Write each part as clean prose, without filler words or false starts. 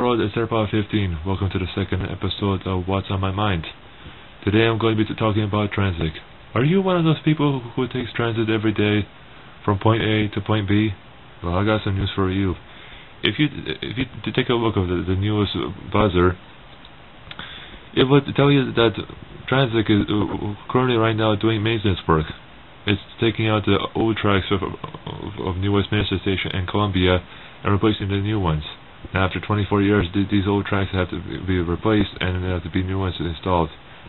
world, it's AirPod 15. Welcome to the second episode of What's on My Mind. Today I'm going to be talking about Translink. Are you one of those people who takes transit every day from point A to point B? Well, I got some news for you. If you take a look at the newest buzzer, it would tell you that Translink is currently right now doing maintenance work. It's taking out the old tracks of New Westminster Station and Columbia and replacing the new ones. Now, after 24 years, these old tracks have to be replaced and there have to be new ones installed.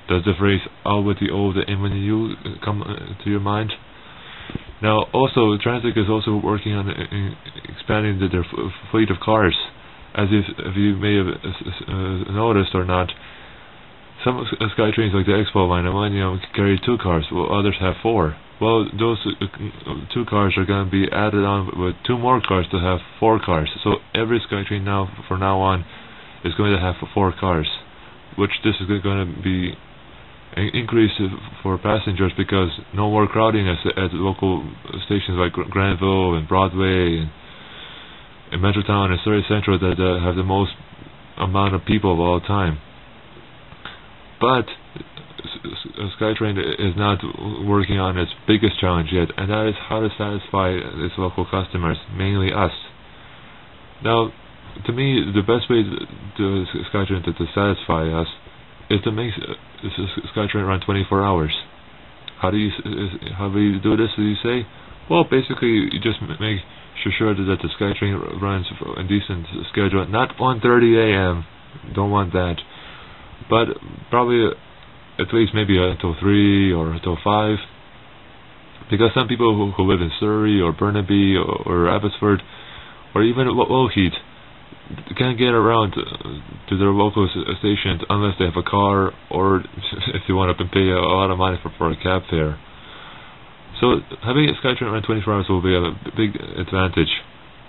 Does the phrase "out with the old and in with the new" come to your mind? Now, also, Translink is also working on expanding their fleet of cars. As if you may have noticed or not, some Skytrains like the Expo line and Millennium carry 2 cars, while others have 4. Well, those 2 cars are going to be added on with 2 more cars to have 4 cars. So every Skytrain from now on is going to have 4 cars, which this is going to be an increase for passengers because no more crowding at local stations like Granville and Broadway and Metrotown and Surrey Central that have the most amount of people of all time. But Skytrain is not working on its biggest challenge yet, and that is how to satisfy its local customers, mainly us. Now, to me, the best way to Skytrain to satisfy us is to make Skytrain run 24 hours. How do you do this? Do you say? Well, basically, you just make sure that the Skytrain runs a decent schedule, not 1:30 a.m. Don't want that, but probably at least maybe until 3 or until 5, because some people who live in Surrey or Burnaby or Abbotsford or even Lougheed can't get around to their local stations unless they have a car or if they want to pay a lot of money for a cab fare. So having a Skytrain run 24 hours will be a big advantage,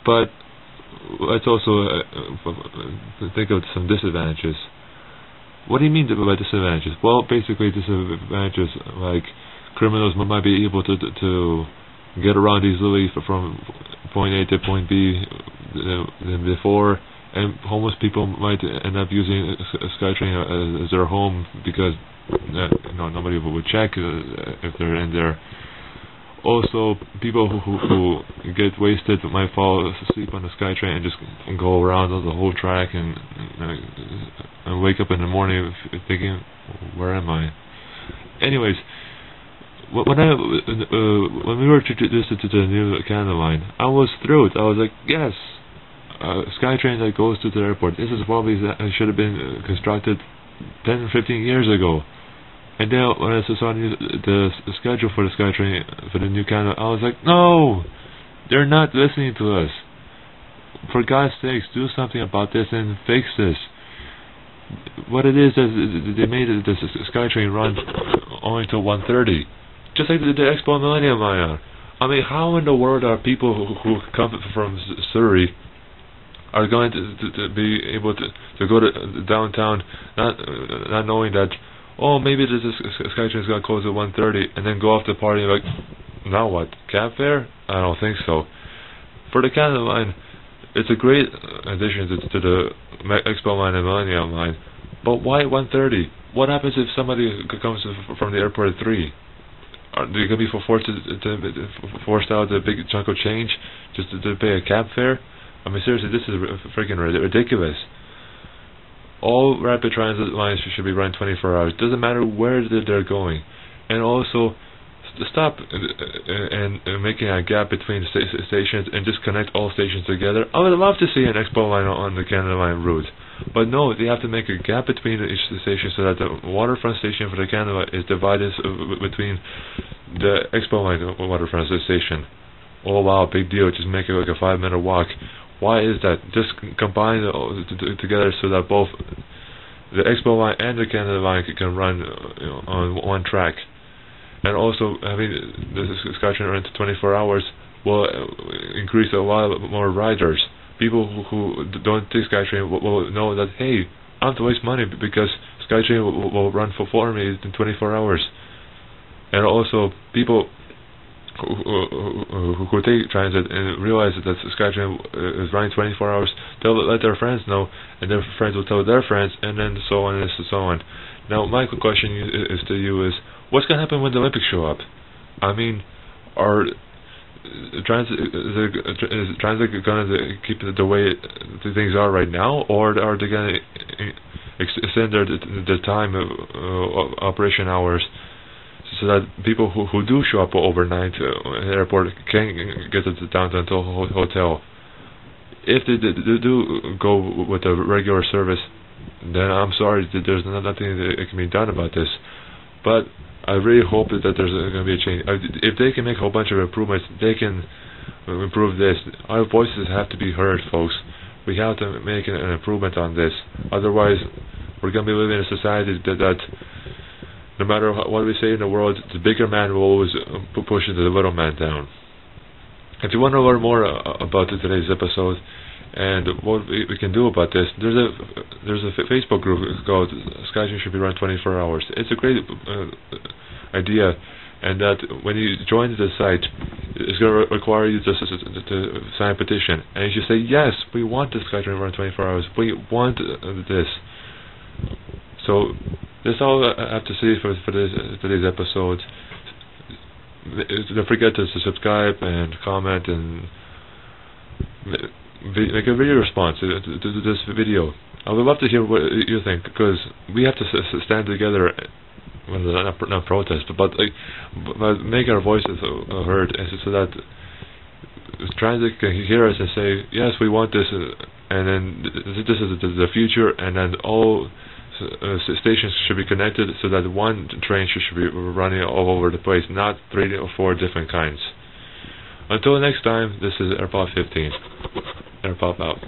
but let's also think of some disadvantages. What do you mean by disadvantages? Well, basically disadvantages like criminals might be able to get around easily from point A to point B than before, and homeless people might end up using Skytrain as their home because nobody would check if they're in there. Also, people who get wasted might fall asleep on the Skytrain and just go around the whole track and wake up in the morning thinking, "Where am I?" Anyways, when we were introduced to the new Canada line, I was thrilled. I was like, "Yes, Skytrain that goes to the airport. This is probably should have been constructed 10 15 years ago." And then when I saw the schedule for the Skytrain for the new Canada, I was like, no, they're not listening to us. For God's sakes, do something about this and fix this. What it is they made the Skytrain run only till 1:30, just like the Expo Millennium line. I mean, how in the world are people who come from Surrey are going to be able to go to downtown not knowing that, oh, maybe this Skytrain is going to close at 1:30 and then go off the party like, now what, cab fare? I don't think so. For the Canada line, it's a great addition to the Expo line and Millennium line, but why 1:30? What happens if somebody comes from the airport at 3? Are they going to be forced out a big chunk of change just to pay a cab fare? I mean, seriously, this is freaking ridiculous. All rapid transit lines should be run 24 hours. Doesn't matter where they're going. And also, stop and making a gap between stations and just connect all stations together. I would love to see an Expo line on the Canada line route. But no, they have to make a gap between each station so that the waterfront station for the Canada is divided between the Expo line waterfront station. Oh wow, big deal. Just make it like a 5-minute walk. Why is that? Just combine together so that both the Expo line and the Canada line can run on one track. And also having the Skytrain run to 24 hours will increase a lot more riders. People who don't take Skytrain will know that, hey, I don't have to waste money because Skytrain will run for me in 24 hours. And also people who take transit and realize that Skytrain is running 24 hours, they'll let their friends know, and their friends will tell their friends, and then so on and so on. Now, my question is to you is, what's going to happen when the Olympics show up? I mean, is transit going to keep it the way things are right now, or are they going to extend the time of operation hours, so that people who do show up overnight at the airport can get to the downtown hotel? If they do go with a regular service, then I'm sorry that there's nothing that can be done about this. But I really hope that there's going to be a change. If they can make a whole bunch of improvements, they can improve this. Our voices have to be heard, folks. We have to make an improvement on this. Otherwise, we're going to be living in a society that no matter what we say in the world, the bigger man will always push the little man down. If you want to learn more about today's episode and what we can do about this, there's a Facebook group called Skytrain Should Be Run 24 Hours. It's a great idea, and that when you join the site, it's going to require you to sign a petition, and you should say, yes, we want the Skytrain to run 24 hours. We want this. So that's all I have to say for today's episode. Don't forget to subscribe and comment and make a video response to this video. I would love to hear what you think, because we have to stand together, well, not protest, but make our voices heard, so that transit can hear us and say, yes, we want this, and then this is the future, and then all stations should be connected, so that one train should be running all over the place, not 3 or 4 different kinds. Until next time, this is AirPod 15. AirPod out.